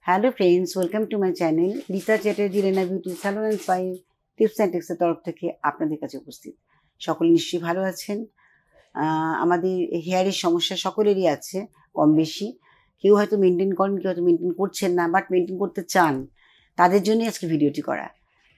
Hello friends, welcome to my channel Rita Chatterjee Reena beauty salon and spy tips and ট্রিক্সের তরফ থেকে আপনাদের কাছে উপস্থিত। সকলে নিশ্চয়ই ভালো আছেন। আমাদের হেয়ারের সমস্যা সকলেরই আছে কম বেশি। কেউ হয়তো মেনটেন করেন, কেউ হয়তো মেনটেন করছেন না, বাট মেনটেন করতে চান। তাদের জন্যই আজকে ভিডিওটি করা।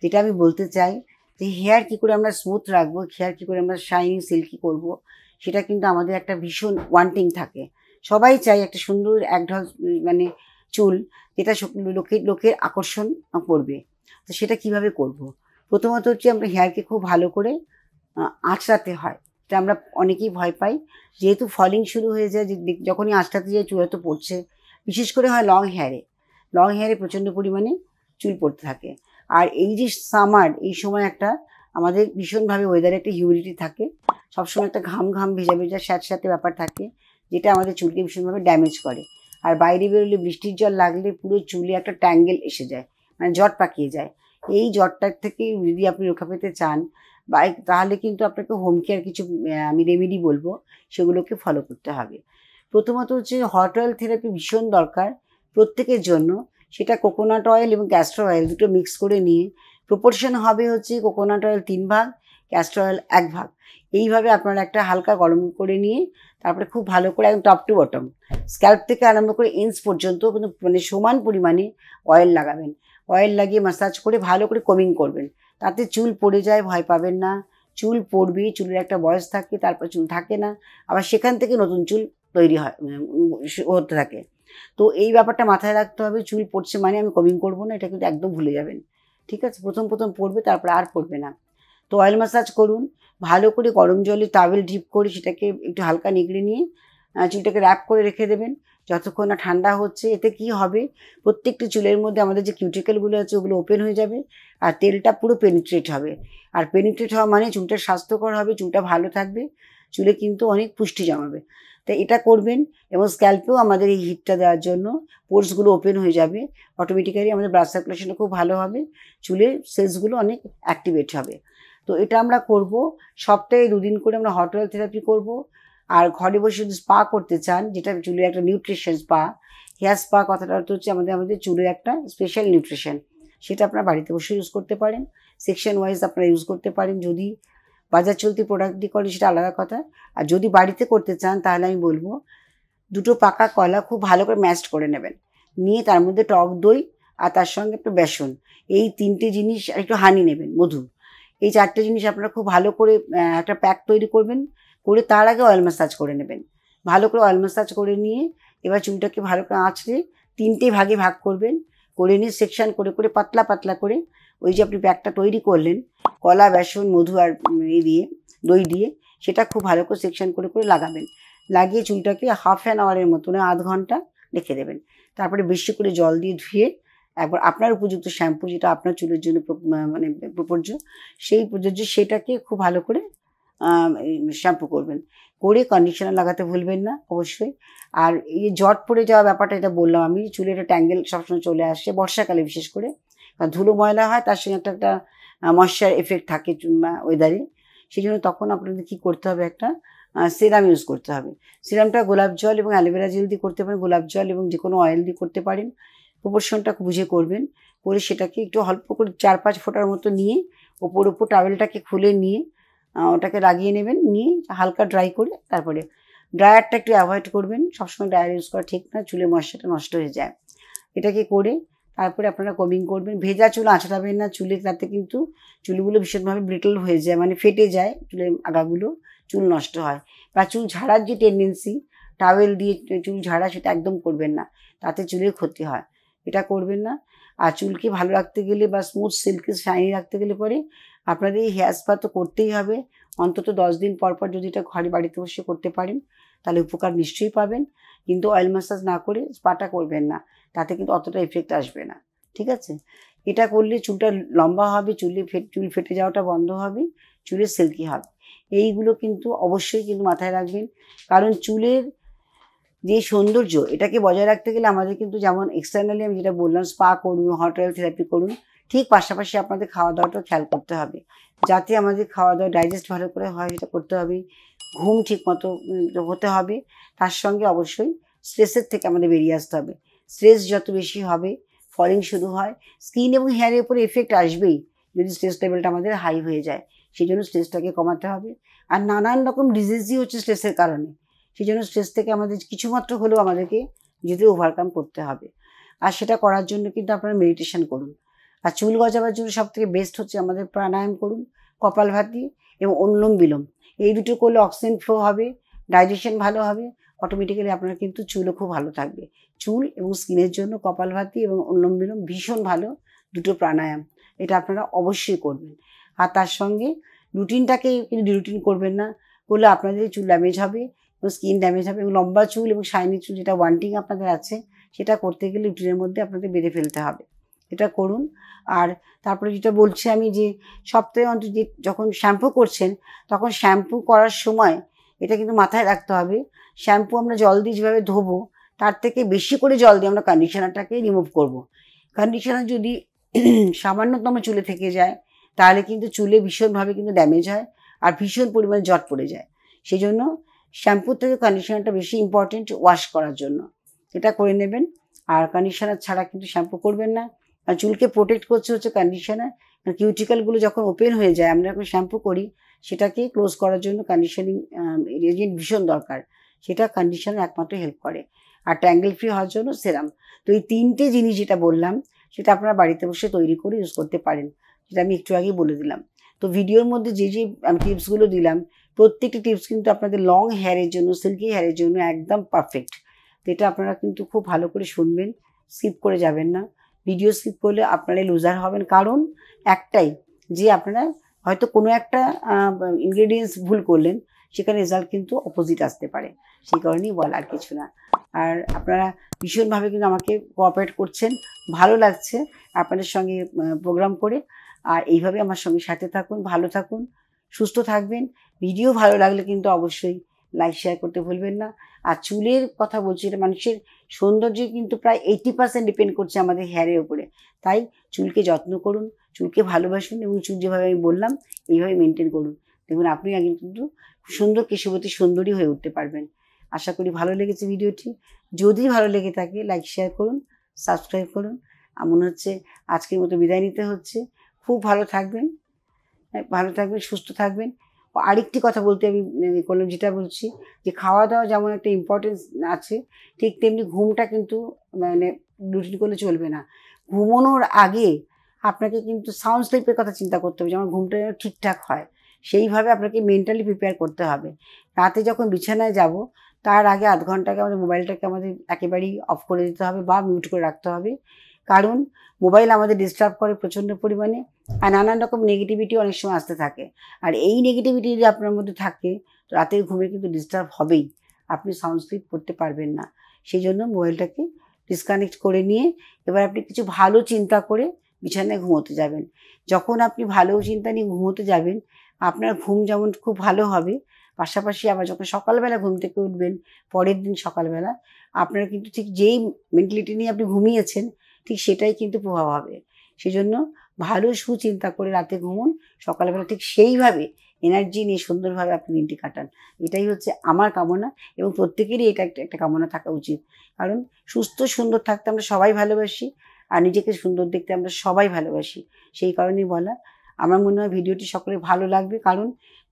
যেটা আমি বলতে চাই যে হেয়ার কী করে আমরা স্মুথ রাখবো, হেয়ার কী করে আমরা শাইনি সিল্কি করবো, সেটা কিন্তু আমাদের একটা ভীষণ ওয়ান্টিং থাকে। সবাই চাই একটা সুন্দর একঢল মানে চুল, যেটা লোকের আকর্ষণ করবে। তো সেটা কিভাবে করব? প্রথমত হচ্ছে আমরা হেয়ারকে খুব ভালো করে আঁচড়াতে হয়। এটা আমরা অনেকেই ভয় পাই, যেহেতু ফলিং শুরু হয়ে যায়, যখনই আঁচড়াতে যায় চুল হয়তো পড়ছে। বিশেষ করে হয় লং হেয়ারে প্রচণ্ড পরিমাণে চুল পড়তে থাকে। আর এই যে সামার, এই সময় একটা আমাদের ভীষণভাবে ওয়েদারে একটা হিউমিডিটি থাকে, সবসময় একটা ঘাম ভেজা স্যাঁতস্যাঁতে ব্যাপার থাকে, যেটা আমাদের চুলকে ভীষণভাবে ড্যামেজ করে। আর বাইরে বেরোলে বৃষ্টির জল লাগলে পুরো চুলে একটা ট্যাঙ্গেল এসে যায়, মানে জট পাকিয়ে যায়। এই জটটার থেকে যদি আপনি রক্ষা পেতে চান তাহলে কিন্তু আপনাকে হোম কেয়ার কিছু আমি রেমেডি বলবো, সেগুলোকে ফলো করতে হবে। প্রথমত হচ্ছে হট অয়েল থেরাপি ভীষণ দরকার প্রত্যেকের জন্য। সেটা কোকোনাট অয়েল এবং ক্যাস্টর অয়েল দুটো মিক্স করে নিয়ে প্রপোর্শন হবে হচ্ছে কোকোনাট অয়েল 3 ভাগ, ক্যাস্টর অয়েল 1 ভাগ। এইভাবে আপনারা একটা হালকা গরম করে নিয়ে তারপরে খুব ভালো করে একদম টপ টু বটম, স্ক্যাল্প থেকে আরম্ভ করে এন্ডস পর্যন্ত মানে সমান পরিমাণে অয়েল লাগাবেন। অয়েল লাগিয়ে ম্যাসাজ করে ভালো করে কোমিং করবেন। তাতে চুল পড়ে যায়, ভয় পাবেন না। চুল পড়বে, চুলের একটা বয়স থাকে, তারপর চুল থাকে না, আবার সেখান থেকে নতুন চুল তৈরি হয়, হতে থাকে। তো এই ব্যাপারটা মাথায় রাখতে হবে। চুল পড়ছে মানে আমি কোমিং করবো না, এটা কিন্তু একদম ভুলে যাবেন। ঠিক আছে? প্রথম পড়বে, তারপর আর পড়বে না। তো অয়েল ম্যাসাজ করুন ভালো করে, গরম জলে টাওয়েল ডিপ করে সেটাকে একটু হালকা নিগড়ে নিয়ে চুলটাকে র্যাপ করে রেখে দেবেন যতক্ষণ না ঠান্ডা হচ্ছে। এতে কি হবে, প্রত্যেকটি চুলের মধ্যে আমাদের যে কিউটিকেলগুলো আছে ওগুলো ওপেন হয়ে যাবে, আর তেলটা পুরো পেনিট্রেট হবে। আর পেনিট্রেট হওয়া মানে চুলটা স্বাস্থ্যকর হবে, চুলটা ভালো থাকবে, চুলে কিন্তু অনেক পুষ্টি জমাবে। তাই এটা করবেন। এবং স্ক্যাল্পেও আমাদের এই হিটটা দেওয়ার জন্য পোর্সগুলো ওপেন হয়ে যাবে, অটোমেটিক্যালি আমাদের ব্লাড সার্কুলেশনটা খুব ভালো হবে, চুলের সেলসগুলো অনেক অ্যাক্টিভেট হবে। তো এটা আমরা করব। সপ্তাহে 2 দিন করে আমরা হট অয়েল থেরাপি করব। আর ঘরে বসে যদি স্পা করতে চান, যেটা চুলের একটা নিউট্রিশন স্পা, হেয়ার স্পা কথাটা হচ্ছে আমাদের চুলের একটা স্পেশাল নিউট্রিশন, সেটা আপনারা বাড়িতে বসে ইউজ করতে পারেন। সেকশন ওয়াইজ আপনারা ইউজ করতে পারেন। যদি বাজার চলতি প্রোডাক্ট দিয়ে করেন সেটা আলাদা কথা। আর যদি বাড়িতে করতে চান তাহলে আমি বলবো 2টো পাকা কলা খুব ভালো করে ম্যাশড করে নেবেন, নিয়ে তার মধ্যে টক দই আর তার সঙ্গে একটু বেসন, এই 3টে জিনিস, আর একটু হানি নেবেন, মধু, এই 4টে জিনিস আপনারা খুব ভালো করে একটা প্যাক তৈরি করবেন। করে তার আগে অয়েল ম্যাসাজ করে নেবেন। ভালো করে অয়েল ম্যাসাজ করে নিয়ে এবার চুলটাকে ভালো করে আঁচড়ে 3টে ভাগে ভাগ করবেন। করে নিয়ে সেকশন করে পাতলা করে ওই যে আপনি প্যাকটা তৈরি করলেন কলা, বেসন, মধু আর দই দিয়ে, সেটা খুব ভালো করে সেকশন করে লাগাবেন। লাগিয়ে চুলটাকে হাফ অ্যান আওয়ারের মতো, না আধ ঘন্টা রেখে দেবেন। তারপরে বেশি করে জল দিয়ে ধুয়ে একবার আপনার উপযুক্ত শ্যাম্পু, যেটা আপনার চুলের জন্য মানে প্রযোজ্য, সেই প্রযোজ্য সেটাকে খুব ভালো করে শ্যাম্পু করবেন। করে কন্ডিশনার লাগাতে ভুলবেন না অবশ্যই। আর এই জট পড়ে যাওয়া ব্যাপারটা, এটা বললাম আমি, চুলে একটা ট্যাঙ্গেল সবসময় চলে আসে বর্ষাকালে বিশেষ করে, কারণ ধুলো ময়লা হয়, তার সঙ্গে একটা ময়েশ্চার এফেক্ট থাকে ওয়েদারে। সেই জন্য তখন আপনাদের কী করতে হবে, একটা সিরাম ইউজ করতে হবে। সিরামটা গোলাপ জল এবং অ্যালোভেরা জেল দিয়ে করতে পারেন, গোলাপ জল এবং যে কোনো অয়েল দিয়ে করতে পারেন। প্রপোর্শনটা বুঝে করবেন। করে সেটাকে একটু অল্প করে 4-5 ফোঁটার মতো নিয়ে ওপর টাওয়েলটাকে খুলে নিয়ে ওটাকে লাগিয়ে নেবেন। নিয়ে হালকা ড্রাই করে তারপরে ড্রায়ারটা একটু অ্যাভয়েড করবেন। সবসময় ড্রায়ার ইউজ করা ঠিক না, চুলের ময়েশ্চারটা নষ্ট হয়ে যায়। এটাকে করে তারপরে আপনারা কোমিং করবেন। ভেজা চুল আঁচড়াবেন না চুলে, তাতে কিন্তু চুলগুলো ভীষণভাবে ব্রিটল হয়ে যায়, মানে ফেটে যায় চুলের আগাগুলো, চুল নষ্ট হয়। বা চুল ঝাড়ার যে টেন্ডেন্সি, টাওয়েল দিয়ে চুল ঝাড়া, সেটা একদম করবেন না, তাতে চুলের ক্ষতি হয়, এটা করবেন না। আর চুলকে ভালো রাখতে গেলে বা স্মুথ সিল্কি শাইনি রাখতে গেলে পরে আপনাদের এই হেয়ার স্পা তো করতেই হবে। অন্তত 10 দিন পর যদি এটা বাড়িতে বসে করতে পারেন তাহলে উপকার নিশ্চয়ই পাবেন। কিন্তু অয়েল ম্যাসাজ না করে স্পাটা করবেন না, তাতে কিন্তু অতটা এফেক্ট আসবে না। ঠিক আছে? এটা করলে চুলটা লম্বা হবে, চুল ফেটে যাওয়াটা বন্ধ হবে, চুলের সিল্কি হবে। এইগুলো কিন্তু অবশ্যই কিন্তু মাথায় রাখবেন। কারণ চুলের যে সৌন্দর্য, এটাকে বজায় রাখতে গেলে আমাদের কিন্তু, যেমন এক্সটার্নালি আমি যেটা বললাম, স্পা করুন, হট অয়েল থেরাপি করুন, ঠিক পাশাপাশি আপনাদের খাওয়া দাওয়াটাও খেয়াল করতে হবে, যাতে আমাদের খাওয়া দাওয়া ডাইজেস্ট ভালো করে হয়, সেটা করতে হবে। ঘুম ঠিক মতো হতে হবে। তার সঙ্গে অবশ্যই স্ট্রেসের থেকে আমাদের বেরিয়ে আসতে হবে। স্ট্রেস যত বেশি হবে ফলিং শুরু হয়, স্কিন এবং হেয়ারের উপরে এফেক্ট আসবেই যদি স্ট্রেস লেভেলটা আমাদের হাই হয়ে যায়। সেই জন্য স্ট্রেসটাকে কমাতে হবে। আর নানান রকম ডিজিজই হচ্ছে স্ট্রেসের কারণে, সেই জন্য স্ট্রেস থেকে আমাদের কিছুমাত্র হলেও আমাদেরকে নিজেদের ওভারকাম করতে হবে। আর সেটা করার জন্য কিন্তু আপনারা মেডিটেশন করুন। আর চুল গজাবার জন্য সবথেকে বেস্ট হচ্ছে আমাদের প্রাণায়াম করুন, কপালভাতি এবং অনুলোম বিলোম। এই দুটো করলে অক্সিজেন ফ্লো হবে, ডাইজেশন ভালো হবে, অটোমেটিক্যালি আপনার কিন্তু চুলও খুব ভালো থাকবে। চুল এবং স্কিনের জন্য কপালভাতি এবং অনুলোম বিলোম ভীষণ ভালো দুটো প্রাণায়াম, এটা আপনারা অবশ্যই করবেন। আর তার সঙ্গে রুটিনটাকে কিন্তু ডিরুটিন করবেন না, করলে আপনাদের চুল ড্যামেজ হবে এবং স্কিন ড্যামেজ হবে, এবং লম্বা চুল এবং শাইনি চুল যেটা ওয়ান্টিং আপনাদের আছে সেটা করতে গেলে রুটিনের মধ্যে আপনাদের বেঁধে ফেলতে হবে। এটা করুন। আর তারপরে যেটা বলছি আমি, যে সপ্তাহে অন্তত যখন শ্যাম্পু করছেন তখন শ্যাম্পু করার সময় এটা কিন্তু মাথায় রাখতে হবে, শ্যাম্পু আমরা জল দিয়ে যেভাবে ধোবো তার থেকে বেশি করে জল দিয়ে আমরা কন্ডিশনারটাকে রিমুভ করব। কন্ডিশনার যদি সামান্যতম চুলে থেকে যায় তাহলে কিন্তু চুলে ভীষণভাবে কিন্তু ড্যামেজ হয় আর ভীষণ পরিমাণে জট পড়ে যায়। সেই জন্য শ্যাম্পুর থেকে কন্ডিশনারটা বেশি ইম্পর্টেন্ট ওয়াশ করার জন্য, এটা করে নেবেন। আর কন্ডিশনার ছাড়া কিন্তু শ্যাম্পু করবেন না। আর চুলকে প্রোটেক্ট করছে হচ্ছে কন্ডিশনার। কিউটিক্যালগুলো যখন ওপেন হয়ে যায় আমরা যখন শ্যাম্পু করি সেটাকে ক্লোজ করার জন্য কন্ডিশনিং এজেন্ট ভীষণ দরকার, সেটা কন্ডিশনার একমাত্র হেল্প করে। আর ট্যাঙ্গেল ফ্রি হওয়ার জন্য সেরাম। তো এই তিনটে জিনিস যেটা বললাম সেটা আপনারা বাড়িতে বসে তৈরি করে ইউজ করতে পারেন, যেটা আমি একটু আগেই বলে দিলাম। তো ভিডিওর মধ্যে যে যে আমি টিপসগুলো দিলাম প্রত্যেকটি টিপস কিন্তু আপনাদের লং হেয়ারের জন্য, সিল্কি হেয়ারের জন্য একদম পারফেক্ট। তো এটা আপনারা কিন্তু খুব ভালো করে শুনবেন, স্কিপ করে যাবেন না। ভিডিও স্কিপ করলে আপনারাই লুজার হবেন, কারণ একটাই, যে আপনারা হয়তো কোনো একটা ইনগ্রেডিয়েন্টস ভুল করলেন, সেখানে রেজাল্ট কিন্তু অপোজিট আসতে পারে, সেই কারণেই বলা, আর কিছু না। আর আপনারা ভীষণভাবে কিন্তু আমাকে কোঅপারেট করছেন, ভালো লাগছে আপনাদের সঙ্গে প্রোগ্রাম করে। আর এইভাবে আমার সঙ্গে সাথে থাকুন, ভালো থাকুন, সুস্থ থাকবেন। ভিডিও ভালো লাগলে কিন্তু অবশ্যই লাইক শেয়ার করতে ভুলবেন না। আর চুলের কথা বলছি, এটা মানুষের সৌন্দর্য কিন্তু প্রায় 80% ডিপেন্ড করছে আমাদের হেয়ারের উপরে। তাই চুলকে যত্ন করুন, চুলকে ভালোবাসুন এবং চুল যেভাবে আমি বললাম এইভাবে মেনটেন করুন। দেখুন আপনি আগে কিন্তু সুন্দর কেশবতী সুন্দরী হয়ে উঠতে পারবেন। আশা করি ভালো লেগেছে ভিডিওটি। যদি ভালো লেগে থাকে লাইক শেয়ার করুন, সাবস্ক্রাইব করুন। মনে হচ্ছে আজকের মতো বিদায় নিতে হচ্ছে। খুব ভালো থাকবেন, ভালো থাকবেন, সুস্থ থাকবেন। আরেকটি কথা বলতে আমি করলাম, যেটা বলছি যে খাওয়া দাওয়া যেমন একটা ইম্পর্টেন্স আছে, ঠিক তেমনি ঘুমটা কিন্তু মানে রুটিন করলে চলবে না। ঘুমানোর আগে আপনাকে কিন্তু সাউন্ড স্লিপের কথা চিন্তা করতে হবে, যেমন ঘুমটা যেন ঠিকঠাক হয় সেইভাবে আপনাকে মেন্টালি প্রিপেয়ার করতে হবে। রাতে যখন বিছানায় যাব তার আগে আধ ঘন্টা আগে আমাদের মোবাইলটাকে আমাদের একেবারেই অফ করে দিতে হবে বা মিউট করে রাখতে হবে, কারণ মোবাইল আমাদের ডিস্টার্ব করে প্রচণ্ড পরিমাণে। আর নানান রকম নেগেটিভিটি অনেক সময় আসতে থাকে, আর এই নেগেটিভিটি যদি আপনার মধ্যে থাকে রাতের ঘুমে কিন্তু ডিস্টার্ব হবেই, আপনি সাউন্ড স্লিপ করতে পারবেন না। সেই জন্য মোবাইলটাকে ডিসকানেক্ট করে নিয়ে এবার আপনি কিছু ভালো চিন্তা করে বিছানায় ঘুমোতে যাবেন। যখন আপনি ভালো চিন্তা নিয়ে ঘুমোতে যাবেন আপনার ঘুম যেমন খুব ভালো হবে, পাশাপাশি আবার যখন সকালবেলা ঘুম থেকে উঠবেন পরের দিন সকালবেলা আপনার কিন্তু ঠিক যেই মেন্টালিটি নিয়ে আপনি ঘুমিয়েছেন ঠিক সেটাই কিন্তু প্রভাব হবে। সেজন্য ভালো সুচিন্তা করে রাতে ঘুমুন, সকালবেলা ঠিক সেইভাবে এনার্জি নিয়ে সুন্দরভাবে আপনি দিনটি কাটান। এটাই হচ্ছে আমার কামনা, এবং প্রত্যেকেরই এটা একটা কামনা থাকা উচিত। কারণ সুস্থ সুন্দর থাকতে আমরা সবাই ভালোবাসি, আর নিজেকে সুন্দর দেখতে আমরা সবাই ভালোবাসি। সেই কারণেই বলা। আমার মনে হয় ভিডিওটি সকলের ভালো লাগবে, কারণ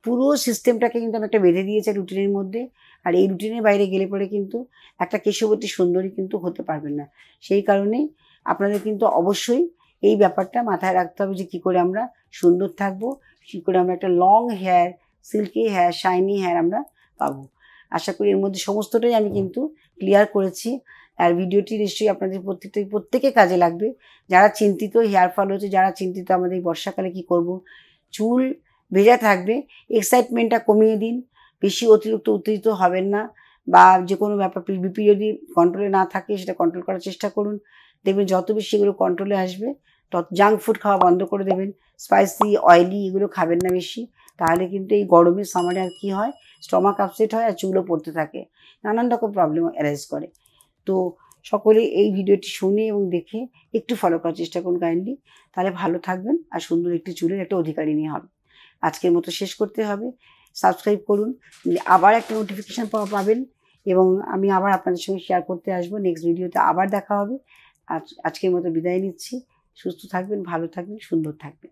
পুরো সিস্টেমটাকে কিন্তু আমি একটা বেঁধে দিয়েছি রুটিনের মধ্যে। আর এই রুটিনের বাইরে গেলে পরে কিন্তু একটা কেশবতী সুন্দরী কিন্তু হতে পারবেন না। সেই কারণেই আপনাদের কিন্তু অবশ্যই এই ব্যাপারটা মাথায় রাখতে হবে যে কী করে আমরা সুন্দর থাকবো, কী করে আমরা একটা long hair, silky hair, shiny hair আমরা পাবো। আশা করি এর মধ্যে সমস্তটাই আমি কিন্তু ক্লিয়ার করেছি। আর ভিডিওটি নিশ্চয়ই আপনাদের প্রত্যেকে কাজে লাগবে। যারা চিন্তিত হেয়ার ফল হচ্ছে, যারা চিন্তিত আমাদের এই বর্ষাকালে কী করব, চুল ভেজা থাকবে, এক্সাইটমেন্টটা কমিয়ে দিন, বেশি অতিরিক্ত উত্তেজিত হবেন না, বা যে কোনো ব্যাপার বিপি যদি কন্ট্রোলে না থাকে সেটা কন্ট্রোল করার চেষ্টা করুন। দেখবেন যত বেশি এগুলো কন্ট্রোলে আসবে তত জাঙ্ক ফুড খাওয়া বন্ধ করে দেবেন, স্পাইসি অয়েলি এগুলো খাবেন না বেশি। তাহলে কিন্তু এই গরমে সামারে আর কী হয়, স্টমাক আপসেট হয় আর চুলও পড়তে থাকে, নানান রকম প্রবলেম অ্যারাইজ করে। তো সকলে এই ভিডিওটি শুনে এবং দেখে একটু ফলো করার চেষ্টা করুন কাইন্ডলি, তাহলে ভালো থাকবেন আর সুন্দর একটি চুলের একটা অধিকারী নিয়ে হবে। আজকের মতো শেষ করতে হবে। সাবস্ক্রাইব করুন, আবার একটা নোটিফিকেশান পাবেন এবং আমি আবার আপনাদের সঙ্গে শেয়ার করতে আসবো। নেক্সট ভিডিওতে আবার দেখা হবে। আজকের মতো বিদায় নিচ্ছি। সুস্থ থাকবেন, ভালো থাকবেন, সুন্দর থাকবেন।